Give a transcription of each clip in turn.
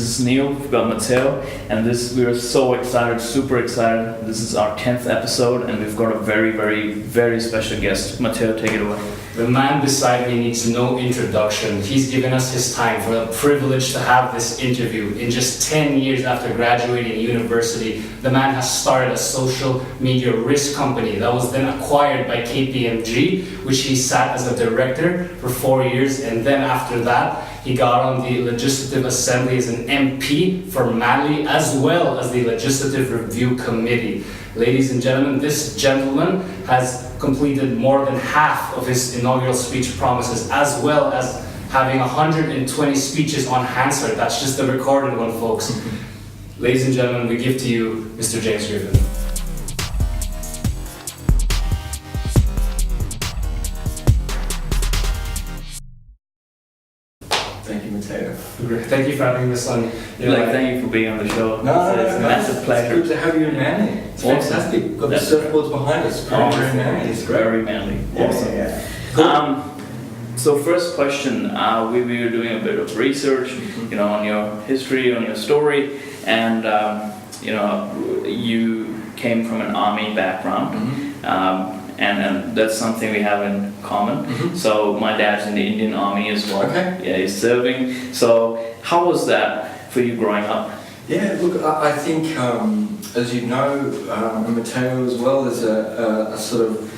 is Neil, we've got Matteo, and we are so excited, super excited. This is our 10th episode, and we've got a very, very, very special guest. Matteo, take it away. The man beside me needs no introduction. He's given us his time for the privilege to have this interview. In just 10 years after graduating university, the man has started a social media risk company that was then acquired by KPMG, which he sat as a director for 4 years, and then after that, he got on the Legislative Assembly as an MP for Mali, as well as the Legislative Review Committee. Ladies and gentlemen, this gentleman has completed more than half of his inaugural speech promises, as well as having 120 speeches on Hansard. That's just the recorded one, folks. Ladies and gentlemen, we give to you Mr. James Griffin. Thank you, Matteo. Thank you for having us on. Thank you for being on the show. It's a massive pleasure. It's good to have you in Manly. It's fantastic. We've got the surfboards behind us. Very manly. It's great. Very manly. Awesome. Yeah. Cool. So first question, we were doing a bit of research, on your history, on your story, and you came from an army background, and that's something we have in common. So my dad's in the Indian Army as well. Okay. Yeah, he's serving. So how was that for you growing up? Yeah, look, I think, as you know, Matteo as well is a sort of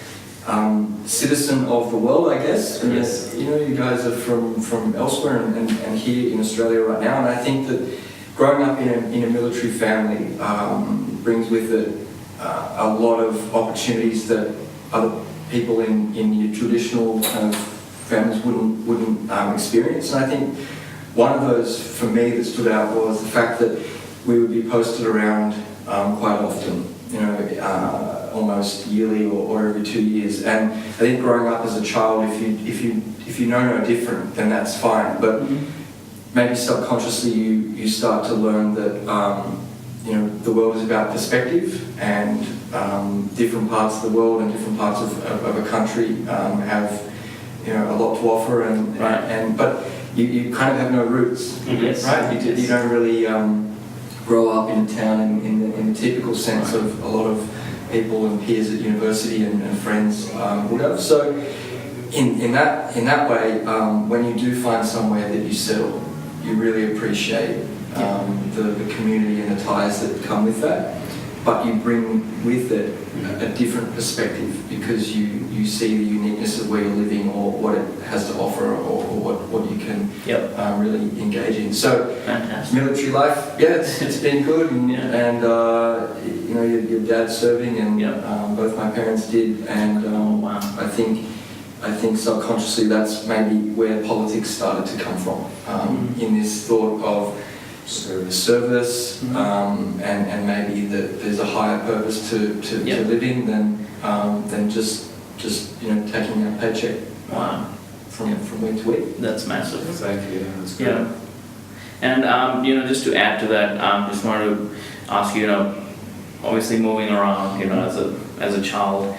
citizen of the world, I guess. Yes. You guys are from elsewhere and here in Australia right now, and I think that growing up in a military family brings with it a lot of opportunities that other people in your traditional kind of families wouldn't experience. And I think one of those for me that stood out was the fact that we would be posted around quite often, almost yearly or every 2 years. And I think growing up as a child, if you know no different, then that's fine. But maybe subconsciously you start to learn that the world is about perspective, and different parts of the world and different parts of a country have a lot to offer, but you kind of have no roots, yes. right? You don't really grow up in a town in the typical sense of a lot of people and peers at university and friends would have. So in that way, when you do find somewhere that you settle, you really appreciate the community and the ties that come with that. But you bring with it a different perspective because you see the uniqueness of where you're living or what it has to offer or what you can really engage in. So fantastic. Military life, it's been good, and your dad's serving, and both my parents did, and I think subconsciously that's maybe where politics started to come from, in this thought of service, and maybe that there's a higher purpose to living than just taking a paycheck from week to week. That's massive. Exactly. That's good. Yeah. And just to add to that, just wanted to ask you, obviously moving around, as a child,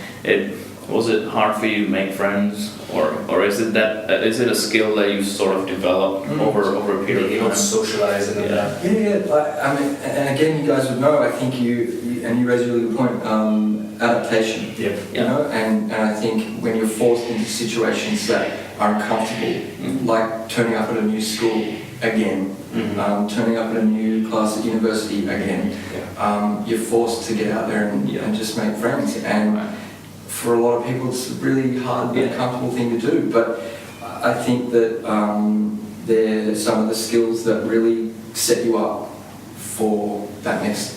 was it hard for you to make friends, or is it a skill that you sort of developed over a period of time? Socialize and I mean, and again, you guys would know. I think you raise a really good point. Adaptation. And I think when you're forced into situations that are uncomfortable, like turning up at a new school again, turning up at a new class at university again, you're forced to get out there and just make friends. And for a lot of people, it's a really hard and uncomfortable thing to do. But I think that they're some of the skills that really set you up for that next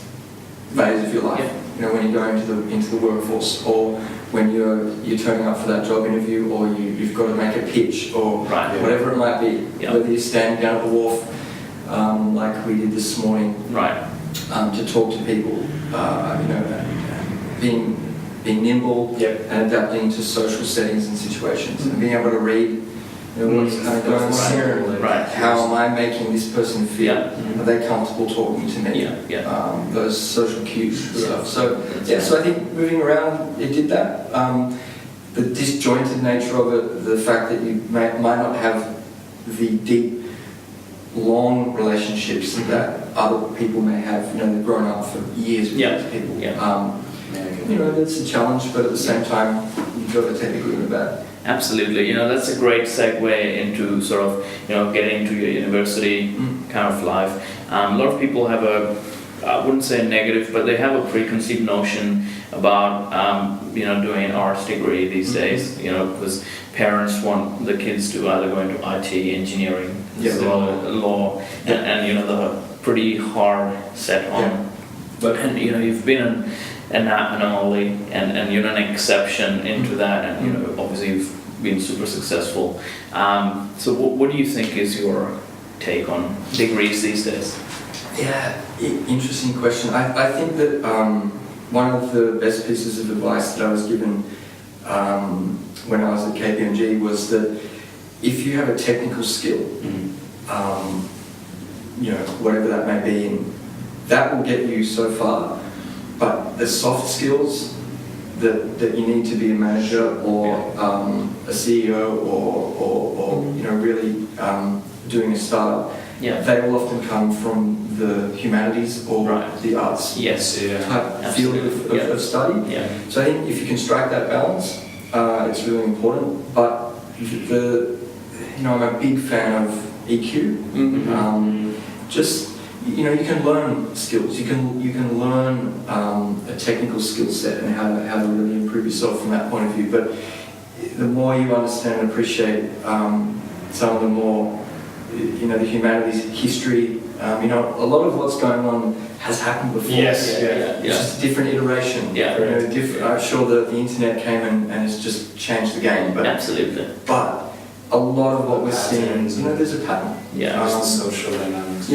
phase of your life. When you go into the workforce, or when you're turning up for that job interview, or you've got to make a pitch, or whatever it might be. Whether you're standing down at the wharf, like we did this morning, to talk to people, being nimble and adapting to social settings and situations, and being able to read what's kind of going on here, how am I making this person feel? Are they comfortable talking to me? Those social cues and stuff. So I think moving around, it did that. The disjointed nature of it, the fact that you might not have the deep long relationships that other people may have. You know, they've grown up for years with these people. You know, that's a challenge, but at the same time, you've got to take the good and the bad. Absolutely. You know, that's a great segue into sort of, you know, getting to your university kind of life. A lot of people have I wouldn't say negative, but they have a preconceived notion about, you know, doing an arts degree these days, you know, because parents want the kids to either go into IT, engineering, law, and, you know, the pretty hard set on. But, and, you know, you've been an anomaly and you're an exception into that, and, you know, obviously you've been super successful. So what do you think is your take on degrees these days? Yeah, interesting question. I think that one of the best pieces of advice that I was given when I was at KPMG was that if you have a technical skill, you know, whatever that may be, and that will get you so far, but the soft skills that you need to be a manager or a CEO or you know, really doing a startup, they will often come from the humanities or the arts type field of study. So I think if you can strike that balance, it's really important. But you know, I'm a big fan of EQ. Just, you know, you can learn skills. You can learn a technical skill set and how to really improve yourself from that point of view. But the more you understand and appreciate some of the more, you know, the humanities, history, you know, a lot of what's going on has happened before. Yes, It's just a different iteration. You know, I'm sure that the internet came and has just changed the game. But Absolutely. But a lot of what we're seeing, you know, there's a pattern. There's the social dynamics.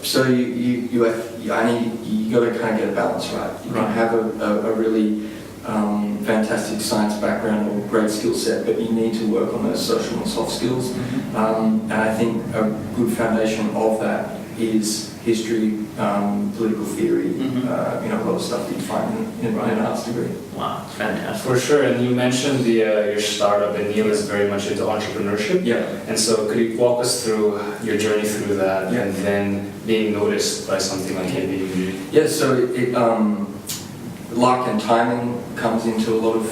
So you got to kind of get a balance right. You can have a really fantastic science background or great skill set, but you need to work on those social and soft skills. And I think a good foundation of that is history, political theory, you know, a lot of stuff that you find in an arts degree. Wow, fantastic. For sure, and you mentioned your startup, and Neil is very much into entrepreneurship. And so could you walk us through your journey through that and then being noticed by something like KPMG? So luck and timing comes into a lot of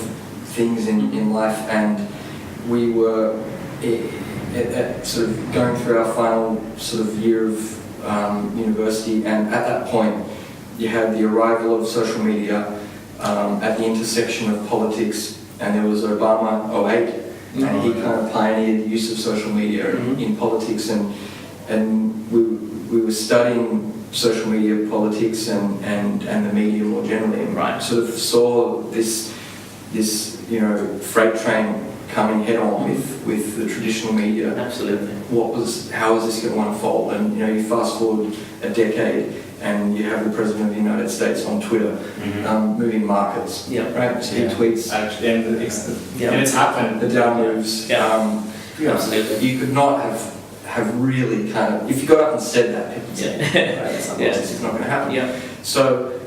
things in life, and we were sort of going through our final sort of year of university, and at that point you had the arrival of social media at the intersection of politics, and there was Obama 08, and he kind of pioneered the use of social media in politics, and we were studying social media, politics, and the media more generally, and sort of saw this you know, freight train coming head on with the traditional media. Absolutely. How was this going to unfold? And you know, you fast forward a decade, and you have the President of the United States on Twitter moving markets. Right. So he tweets. Actually, and it's happened. The down moves. Absolutely. You could not have really kind of, if you got up and said that, people would say, right, it's not going to happen. So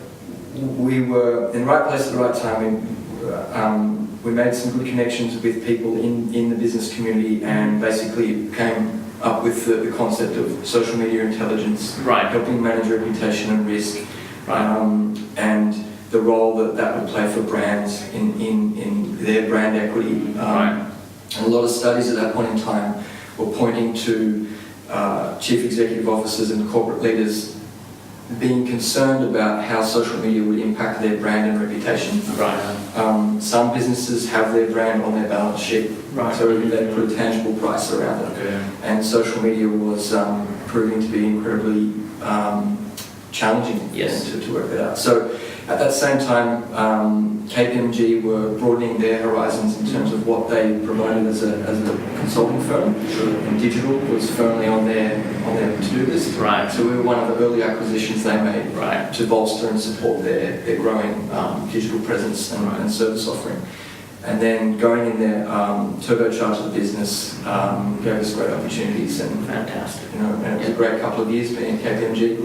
we were in the right place at the right time. We made some good connections with people in the business community, and basically came up with the concept of social media intelligence, helping manage reputation and risk, and the role that would play for brands in their brand equity. And a lot of studies at that point in time were pointing to chief executive officers and corporate leaders being concerned about how social media would impact their brand and reputation. Some businesses have their brand on their balance sheet, so they put a tangible price around it. And social media was proving to be incredibly challenging to work that out. So at that same time, KPMG were broadening their horizons in terms of what they provided as a consulting firm, and digital was firmly on their to-do list. So we were one of the early acquisitions they made to bolster and support their growing digital presence and service offering. And then going in there, turbocharged the business, gave us great opportunities, and fantastic. You know, and it was a great couple of years being KPMG.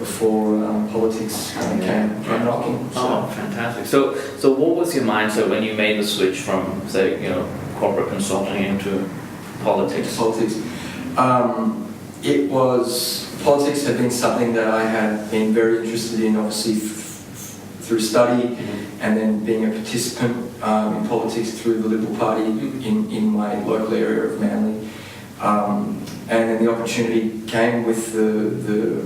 Before politics came knocking. Fantastic. So what was your mindset when you made the switch from, say, you know, corporate consulting into politics? Politics had been something that I had been very interested in, obviously through study, and then being a participant in politics through the Liberal Party in my local area of Manly. And then the opportunity came with the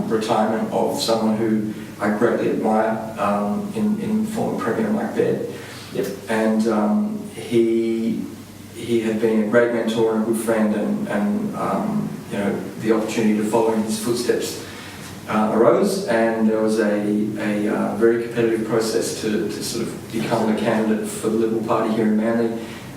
retirement of someone who I greatly admire in former Premier Mike Baird. Yep. And he had been a great mentor and a good friend, and the opportunity to follow in his footsteps arose, and there was a very competitive process to sort of become the candidate for the Liberal Party here in Manly,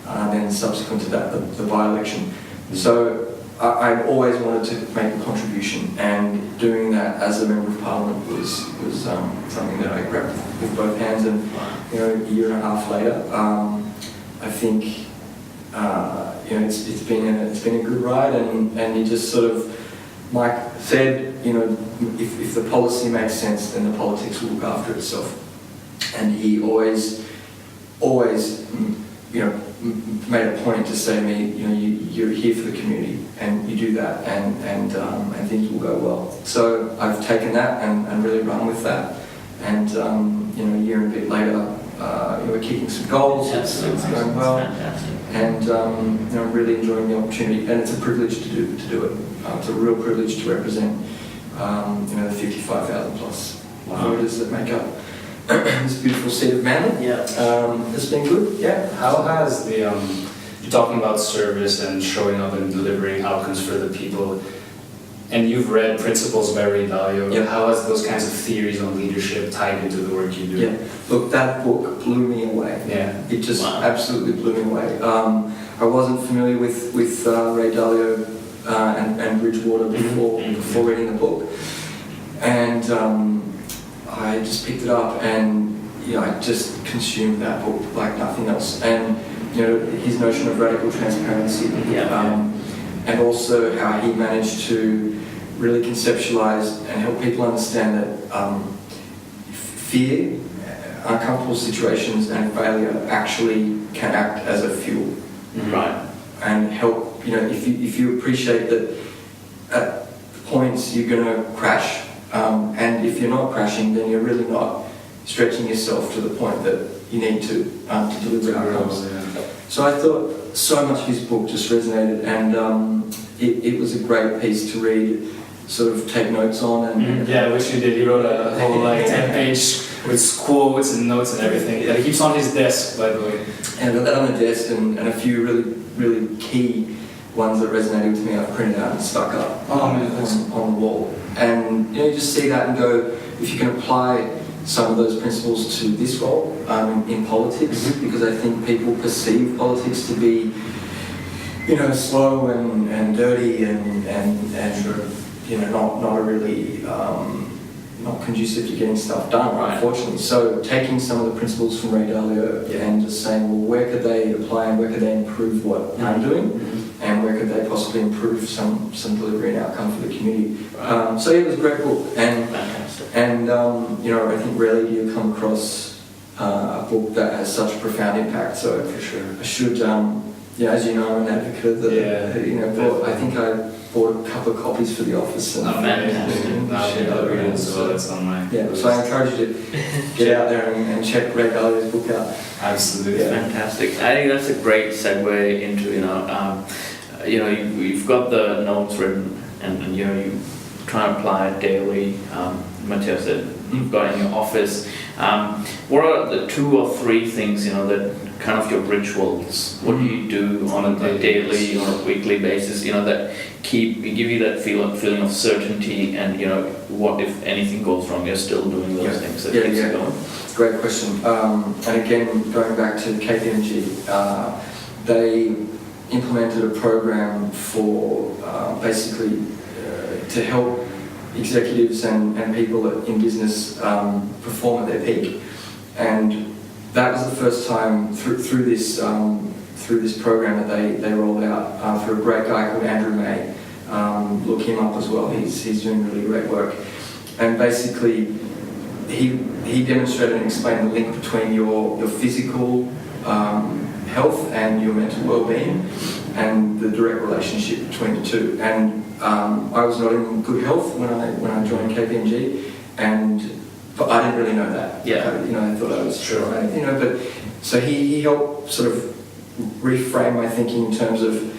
and then subsequent to that the by-election. So I've always wanted to make a contribution, and doing that as a Member of Parliament was something that I grabbed with both hands. And a year and a half later, I think it's been a good ride, and you just sort of, Mike said, if the policy makes sense, then the politics will look after itself. And he always made a point to say to me, you're here for the community, and you do that, and things will go well. So I've taken that and really run with that. And a year and a bit later, we're kicking some goals. It's going well. Fantastic. And I'm really enjoying the opportunity, and it's a privilege to do it. It's a real privilege to represent the 55,000 plus voters that make up this beautiful seat of Manly. Yeah. It's been good. Yeah. How has you're talking about service and showing up and delivering outcomes for the people, and you've read Principles by Ray Dalio. Yep. How has those kinds of theories on leadership tied into the work you do? Yeah. Look, that book blew me away. Yeah. It just absolutely blew me away. I wasn't familiar with Ray Dalio and Bridgewater before reading the book, and I just picked it up, and I just consumed that book like nothing else. And his notion of radical transparency, and also how he managed to really conceptualize and help people understand that fear, uncomfortable situations, and failure actually can act as a fuel, Right. and help. If you appreciate that at points you're going to crash. And if you're not crashing, then you're really not stretching yourself to the point that you need to deliver outcomes. So I thought so much of his book just resonated, and it was a great piece to read, sort of take notes on. And Yeah, which you did. He wrote a whole 10-page with quotes and notes and everything. That he keeps on his desk, by the way. And I got that on the desk, and a few really, really key ones that resonated with me I've printed out and stuck up on the wall. And you just see that and go, if you can apply some of those principles to this role in politics, because I think people perceive politics to be, slow and dirty and not a really not conducive to getting stuff done, unfortunately. So taking some of the principles from Ray Dalio and just saying, well, where could they apply and where could they improve what I'm doing? And where could they possibly improve some delivery and outcome for the community? So it was a great book, and I think rarely do you come across a book that has such a profound impact. So For sure. I should, as you know, I'm an advocate of the, I think I bought a couple of copies for the office. And I'll read it as well. It's on my so I encourage you to get out there and check Ray Dalio's book out. Absolutely. Fantastic. I think that's a great segue into you've got the notes written, and you try and apply it daily. Matteo said you've got in your office. What are the 2 or 3 things that kind of your rituals? What do you do on a daily or a weekly basis? That give you that feeling of certainty, and what if anything goes wrong, you're still doing those things that keeps you going. Great question. And again, going back to KPMG, they implemented a program for basically to help executives and people in business perform at their peak. And that was the first time through this program that they rolled out through a great guy called Andrew May. Look him up as well. He's doing really great work. And basically, he demonstrated and explained the link between your physical health and your mental well-being, and the direct relationship between the two. And I was not in good health when I joined KPMG, but I didn't really know that. Yeah. I thought I was sure, but so he helped sort of reframe my thinking in terms of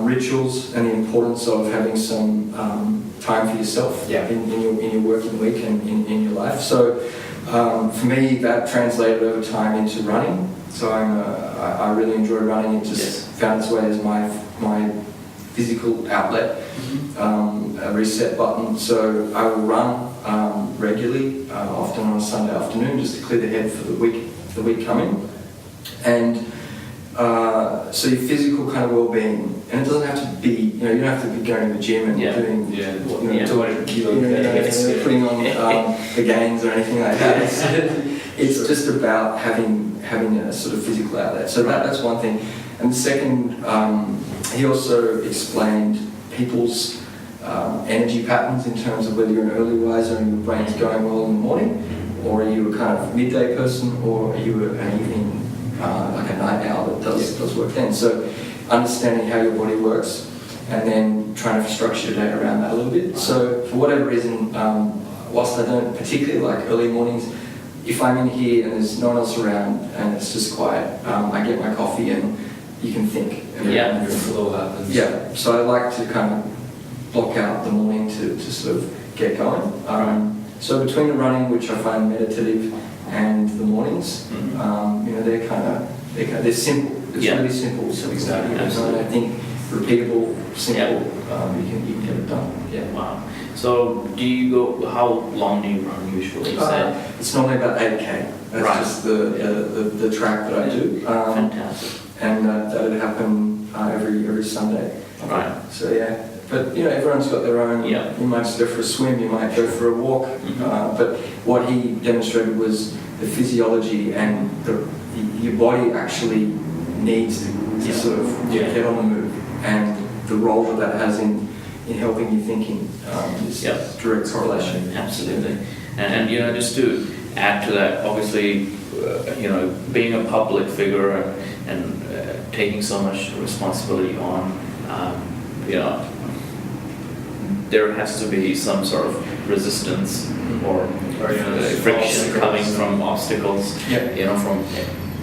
rituals and the importance of having some time for yourself in your working week and in your life. So for me, that translated over time into running. So I really enjoy running. It just found its way as my physical outlet, a reset button. So I will run regularly, often on a Sunday afternoon, just to clear the head for the week coming. And so your physical kind of well-being, and it doesn't have to be, you don't have to be going to the gym and doing 200 kilos, putting on the gains or anything like that. It's just about having a sort of physical outlet. So that's one thing. And the second, he also explained people's energy patterns in terms of whether you're an early riser and your brain's going well in the morning, or are you a kind of midday person, or are you an evening, like a night owl that does work then. So understanding how your body works and then trying to structure your day around that a little bit. So for whatever reason, whilst I don't particularly like early mornings, if I'm in here and there's no one else around and it's just quiet, I get my coffee and you can think. And your flow happens. Yeah, so I like to kind of block out the morning to sort of get going. So between the running, which I find meditative, and the mornings, they're simple. It's really simple. So exactly. I think repeatable, simple. You can get it done. Yeah. Wow. So how long do you run usually? It's normally about 8K. That's just the track that I do. Fantastic. And that would happen every Sunday. Right. So yeah. But everyone's got their own. Yeah. You might just go for a swim. You might go for a walk. But what he demonstrated was the physiology and your body actually needs to sort of get on the move, and the role that has in helping you thinking is direct correlation. Absolutely. And just to add to that, obviously, being a public figure and taking so much responsibility on, there has to be some sort of resistance or friction coming from obstacles, from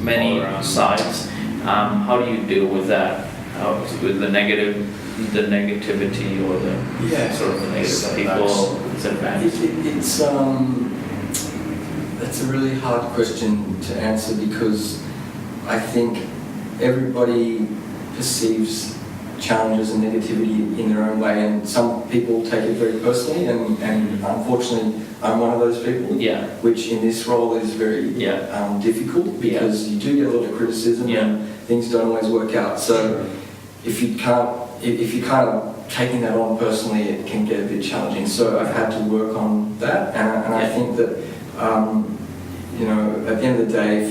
many sides. How do you deal with that? With the negativity or the sort of the negative people? It's a really hard question to answer, because I think everybody perceives challenges and negativity in their own way, and some people take it very personally, and unfortunately I'm one of those people, which in this role is very difficult, because you do get a lot of criticism and things don't always work out. So if you're kind of taking that on personally, it can get a bit challenging. So I've had to work on that, and I think that at the end of the day, if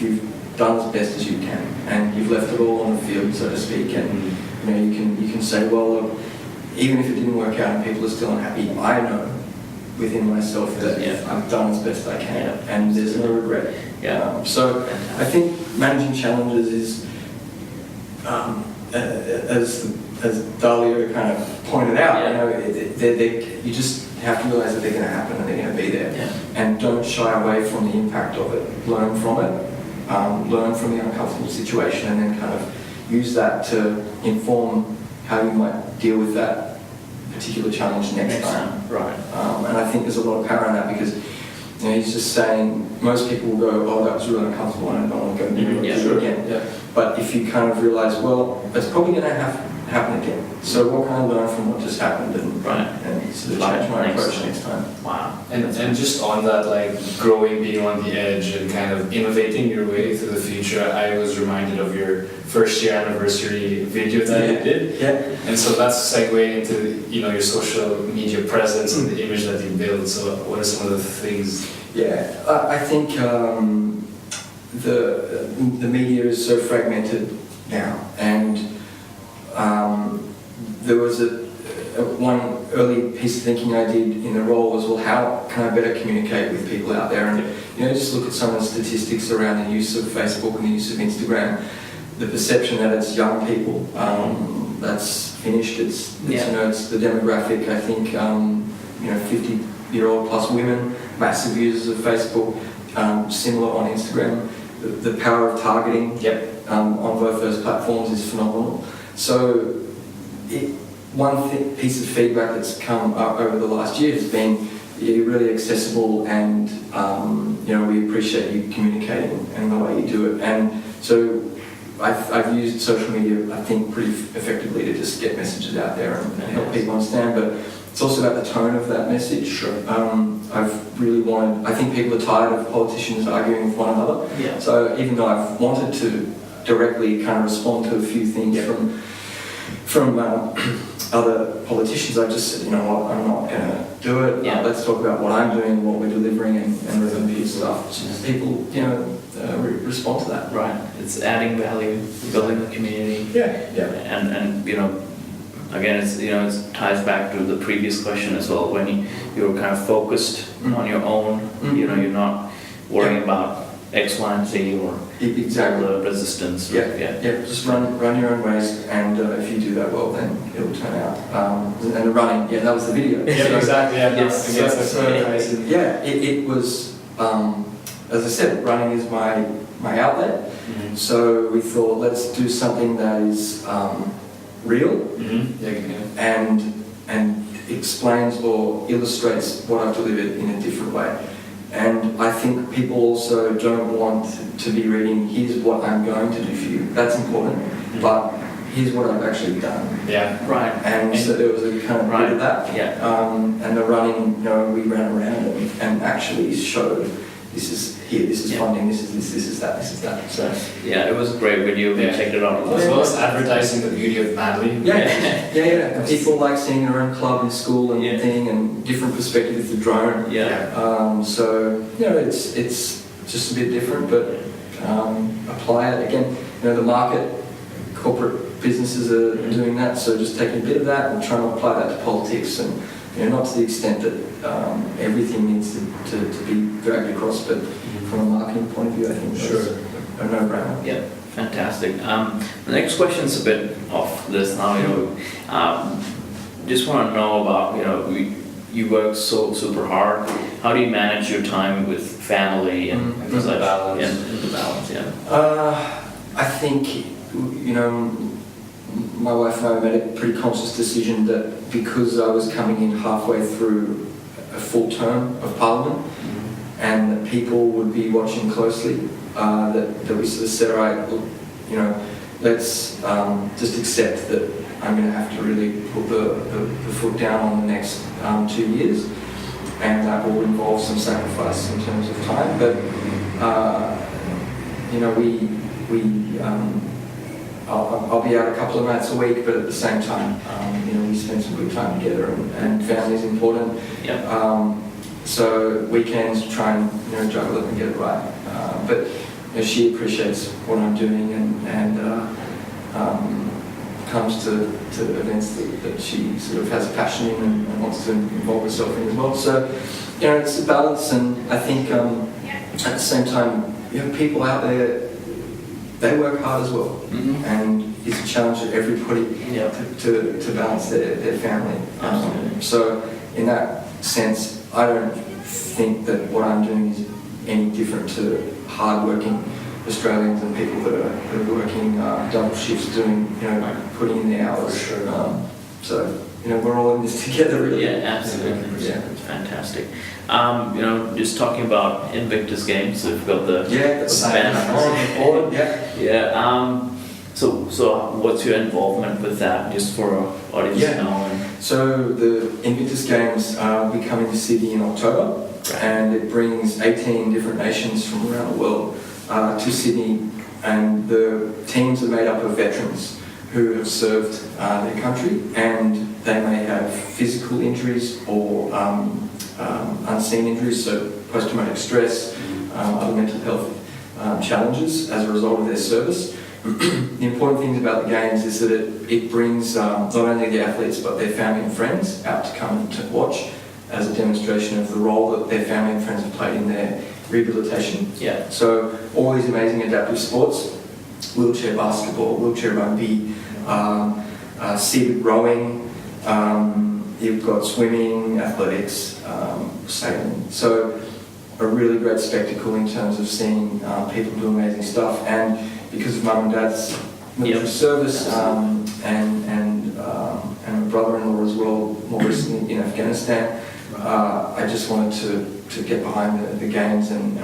you've done as best as you can and you've left it all on the field, so to speak, and you can say, well, look, even if it didn't work out and people are still unhappy, I know within myself that I've done as best I can, and there's no regret. So I think managing challenges is, as Dalia kind of pointed out, you just have to realise that they're going to happen and they're going to be there, and don't shy away from the impact of it. Learn from it, learn from the uncomfortable situation, and then kind of use that to inform how you might deal with that particular challenge next time. Right. And I think there's a lot of power in that, because he's just saying, most people will go, oh, that was really uncomfortable and I don't want to go do it again. But if you kind of realise, well, it's probably going to happen again. So what can I learn from what just happened, and sort of change my approach next time. Wow. And just on that, like growing, being on the edge, and kind of innovating your way through the future, I was reminded of your first year anniversary video that you did. And so that's a segue into your social media presence and the image that you build. So what are some of the things? I think the media is so fragmented now, and there was one early piece of thinking I did in the role was, well, how can I better communicate with people out there? And just look at some of the statistics around the use of Facebook and the use of Instagram. the perception that it's young people. That's finished. It's it's the demographic. I think 50-year-old plus women, massive users of Facebook, similar on Instagram. The power of targeting on both those platforms is phenomenal. So piece of feedback that's come up over the last year has been you're really accessible, and we appreciate you communicating and the way you do it. And so I've used social media, I think, pretty effectively to just get messages out there and help people understand. But it's also about the tone of that message. Sure. I've really wanted. I think people are tired of politicians arguing with one another. Yeah. So even though I've wanted to directly kind of respond to a few things from other politicians, I just said, you know what, I'm not going to do it. Yeah. Let's talk about what I'm doing, what we're delivering, and review stuff. Just people, respond to that. Right. It's adding value, building the community. Yeah. Yeah. And again, it ties back to the previous question as well. When you're kind of focused on your own, you're not worrying about X, Y, and Z or the resistance. Yeah. Just run your own race, and if you do that well, then it'll turn out. And the running, that was the video. Yeah, exactly. Yeah. Yes. It was. As I said, running is my outlet. Mm-hmm. So we thought, let's do something that is real and explains or illustrates what I've delivered in a different way. And I think people also don't want to be reading, here's what I'm going to do for you. That's important, but here's what I've actually done. Yeah, right. And so there was a kind of bit of that. Yeah. And the running, we ran around and actually showed this is here, this is funding, this is that. So it was a great video. We checked it out. As well as advertising the beauty of Manly. Yeah. People like seeing their own club in school and thing, and different perspectives of the drone. So it's just a bit different, but apply it again. The market, corporate businesses are doing that, so just taking a bit of that and trying to apply that to politics, and not to the extent that everything needs to be dragged across, but from a marketing point of view, I think that's a no-brainer. Yeah, fantastic. The next question is a bit off this now. Just want to know about you work so super hard. How do you manage your time with family and things like that? And the balance, I think my wife and I made a pretty conscious decision that because I was coming in halfway through a full term of Parliament, and that people would be watching closely, that we sort of said, all right, let's just accept that I'm going to have to really put the foot down on the next 2 years, and that will involve some sacrifice in terms of time. But I'll be out a couple of nights a week, but at the same time, we spend some good time together, and family is important. So weekends try and juggle it and get it right. But she appreciates what I'm doing and comes to events that she sort of has a passion in and wants to involve herself in as well. So it's a balance, and I think at the same time, people out there, they work hard as well, and it's a challenge to everybody to balance their family. So in that sense, I don't think that what I'm doing is any different to hard-working Australians and people that are working double shifts, putting in the hours. So we're all in this together, really. Yeah, absolutely. Yeah, it's fantastic. Just talking about Invictus Games, so we've got the banner on the board. So what's your involvement with that, just for our audience to know? So the Invictus Games will be coming to Sydney in October, and it brings 18 different nations from around the world to Sydney, and the teams are made up of veterans who have served their country, and they may have physical injuries or unseen injuries, so post-traumatic stress, other mental health challenges as a result of their service. The important things about the Games is that it brings not only the athletes but their family and friends out to come and to watch, as a demonstration of the role that their family and friends have played in their rehabilitation. So all these amazing adaptive sports, wheelchair basketball, wheelchair rugby, seated rowing. You've got swimming, athletics, sailing. So a really great spectacle in terms of seeing people do amazing stuff. And because of Mum and Dad's military service and my brother-in-law as well, more recently in Afghanistan, I just wanted to get behind the games and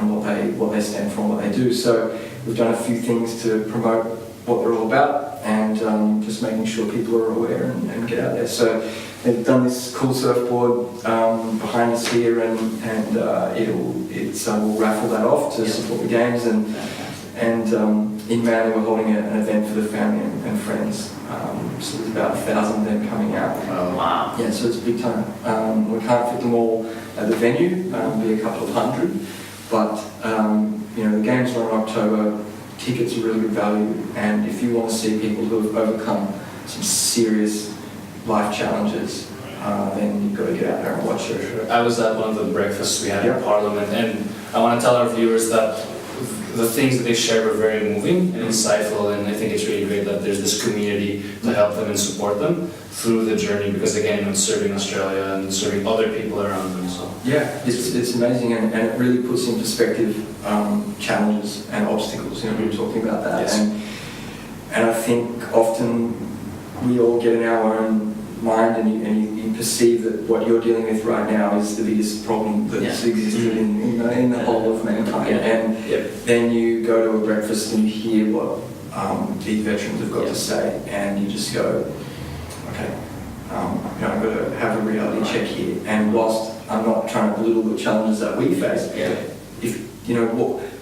what they stand for and what they do. So we've done a few things to promote what they're all about and just making sure people are aware and get out there. So they've done this cool surfboard behind us here, and we'll raffle that off to support the games. And in Manly we're holding an event for the family and friends. So there's about 1,000 of them coming out. Oh, wow. Yeah, so it's a big time. We can't fit them all at the venue, be a couple of hundred, but the games are in October. Tickets are really good value, and if you want to see people who have overcome some serious life challenges, then you've got to get out there and watch it. I was at one of the breakfasts we had Yeah. in Parliament, and I want to tell our viewers that the things that they shared were very moving and insightful, and I think it's really great that there's this community to help them and support them through the journey, because again, it's serving Australia and serving other people around them. So Yeah, it's amazing, and it really puts in perspective challenges and obstacles. We were talking about that, Yes. and I think often we all get in our own mind, and you perceive that what you're dealing with right now is the biggest problem that's existed in the whole of mankind. Yeah. And then you go to a breakfast and you hear what these veterans have got to say, and you just go, okay, I've got to have a reality check here. And whilst I'm not trying to belittle the challenges that we face,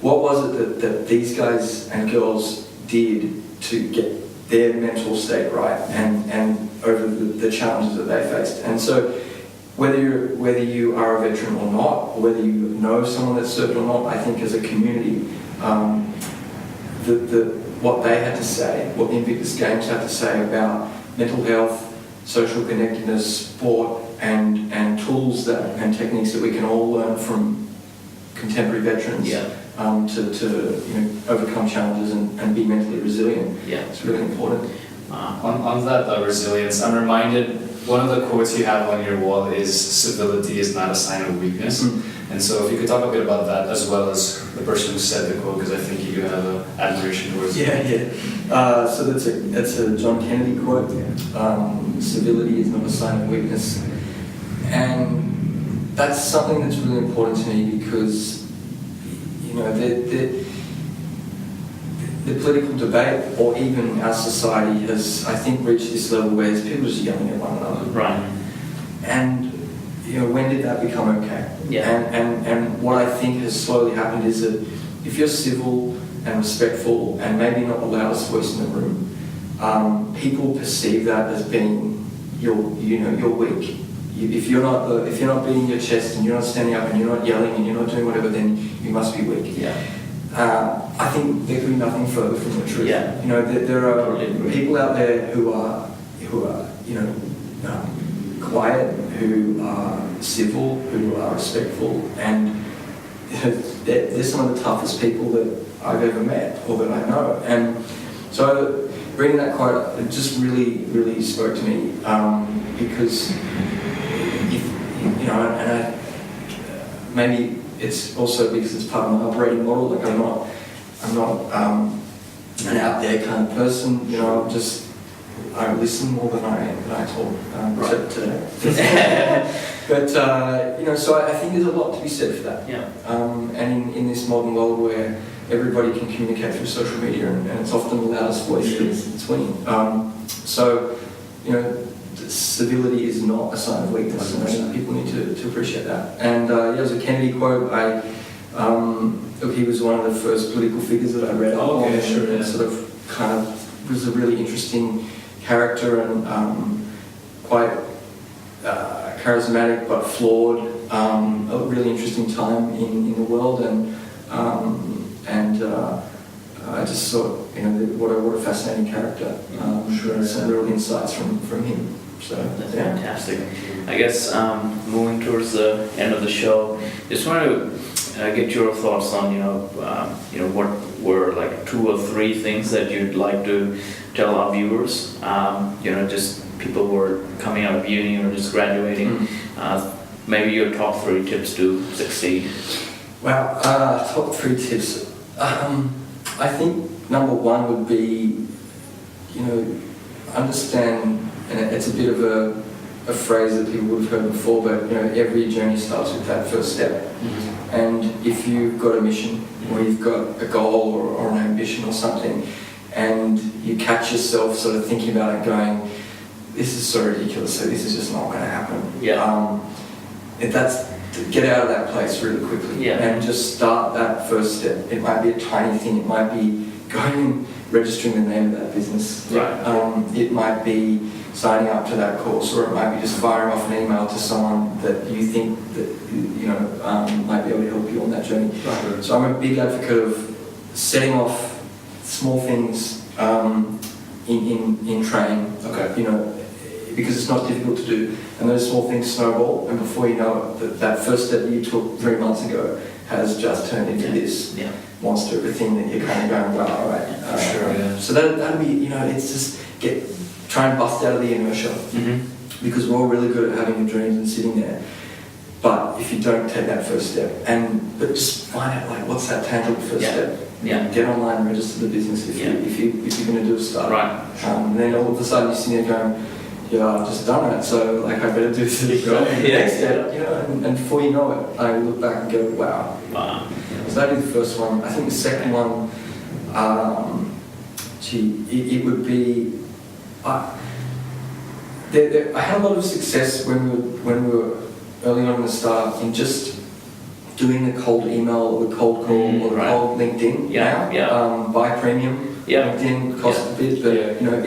what was it that these guys and girls did to get their mental state right and over the challenges that they faced? And so whether you are a veteran or not, or whether you know someone that's served or not, I think as a community, what they had to say, what the Invictus Games had to say about mental health, social connectedness, sport, and tools and techniques that we can all learn from contemporary veterans to overcome challenges and be mentally resilient. Yeah. It's really important. on that resilience, I'm reminded one of the quotes you have on your wall is "civility is not a sign of weakness." And so if you could talk a bit about that, as well as the person who said the quote, because I think you do have an admiration towards it. So that's a John Kennedy quote. Civility is not a sign of weakness, and that's something that's really important to me, because the political debate, or even our society, has, I think, reached this level where people are just yelling at one another. Right. And when did that become okay? Yeah. And what I think has slowly happened is that if you're civil and respectful and maybe not the loudest voice in the room, people perceive that as being you're weak. If you're not beating your chest and you're not standing up and you're not yelling and you're not doing whatever, then you must be weak. Yeah. I think there could be nothing further from the truth. Yeah. There are people out there who are quiet, who are civil, who are respectful, and they're some of the toughest people that I've ever met or that I know. And so reading that quote, it just really, really spoke to me, because maybe it's also because it's part of my operating model. Like I'm not an out there kind of person. I listen more than I talk today. But so I think there's a lot to be said for that. Yeah. And in this modern world where everybody can communicate through social media, and it's often the loudest voice that's winning. So civility is not a sign of weakness, and I think people need to appreciate that. And it was a Kennedy quote. He was one of the first political figures that I read up on, and sort of kind of was a really interesting character, and quite charismatic but flawed. A really interesting time in the world, and I just thought, what a fascinating character. Some real insights from him. So that's fantastic. I guess moving towards the end of the show, just want to get your thoughts on were like 2 or 3 things that you'd like to tell our viewers? Just people who are coming out of uni or just graduating. Maybe your top 3 tips to succeed. Wow, top 3 tips. I think number 1 would be, understand, and it's a bit of a phrase that people would have heard before, but every journey starts with that first step. And if you've got a mission, or you've got a goal or an ambition or something, and you catch yourself sort of thinking about it going, this is so ridiculous, so this is just not going to happen. Get out of that place really quickly and just start that first step. It might be a tiny thing, it might be going and registering the name of that business. It might be signing up to that course, or it might be just firing off an email to someone that you think that might be able to help you on that journey. So I'm a big advocate of setting off small things in training. Because it's not difficult to do, and those small things snowball, and before you know it, that first step you took 3 months ago has just turned into this monster of a thing that you're kind of going, wow, all right. So that'd be, it's just try and bust out of the inertia, because we're all really good at having the dreams and sitting there. But if you don't take that first step, but just find out like what's that tangible first step. Get online and register the business if you're going to do a startup. And then all of a sudden you're sitting there going, I've just done it, so like I better do this next step, and before you know it, I look back and go, wow. So that'd be the first one. I think the second one, it would be, I had a lot of success when we were early on in the startup in just doing the cold email or the cold call or the cold LinkedIn. Buy premium. LinkedIn costs a bit, but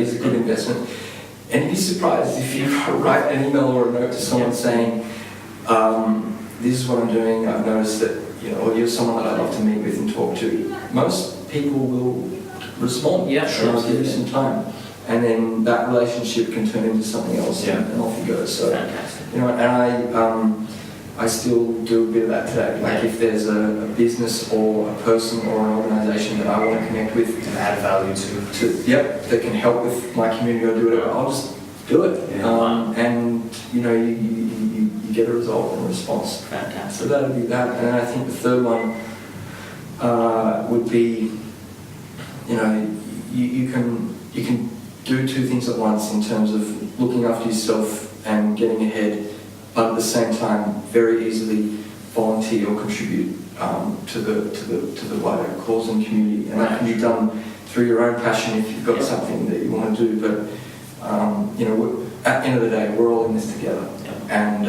it's a good investment. And you'd be surprised if you write an email or a note to someone saying, this is what I'm doing, I've noticed that, or you're someone that I'd love to meet with and talk to. Most people will respond. I'll give you some time. And then that relationship can turn into something else and off you go. So, and I still do a bit of that today. Like if there's a business or a person or an organisation that I want to connect with, and add value to that can help with my community or do whatever, I'll just do it. And you get a result and a response. Fantastic. So that'd be that. And then I think the third one would be, you can do 2 things at once in terms of looking after yourself and getting ahead, but at the same time very easily volunteer or contribute to the wider cause and community. And that can be done through your own passion if you've got something that you want to do. But at the end of the day, we're all in this together. And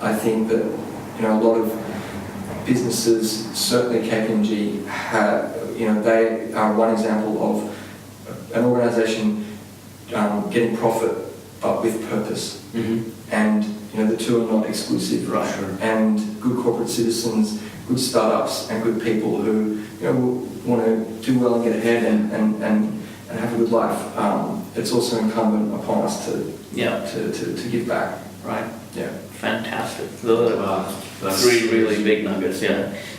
I think that a lot of businesses, certainly KPMG, they are one example of an organisation getting profit but with purpose. And the two are not exclusive. And good corporate citizens, good startups, and good people who want to do well and get ahead and have a good life. It's also incumbent upon us to give back. Fantastic. Those are 3 really big nuggets.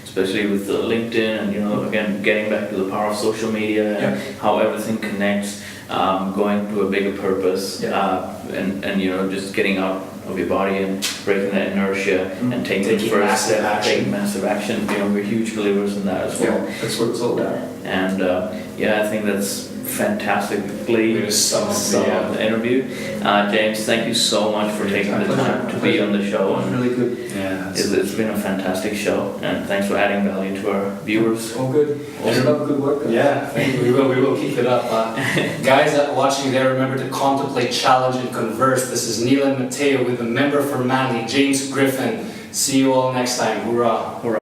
Especially with the LinkedIn and again getting back to the power of social media and how everything connects. Going to a bigger purpose, and just getting out of your body and breaking that inertia and taking the first step, taking massive action. We're huge believers in that as well. That's what it's all about. And I think that's fantastically summed up the interview. James, thank you so much for taking the time to be on the show. It was really good. It's been a fantastic show, and thanks for adding value to our viewers. All good. Keep up good work. Thank you. We will keep it up. Guys that are watching there, remember to contemplate, challenge, and converse. This is Neil and Matteo with the member for Manly, James Griffin. See you all next time. Hoorah.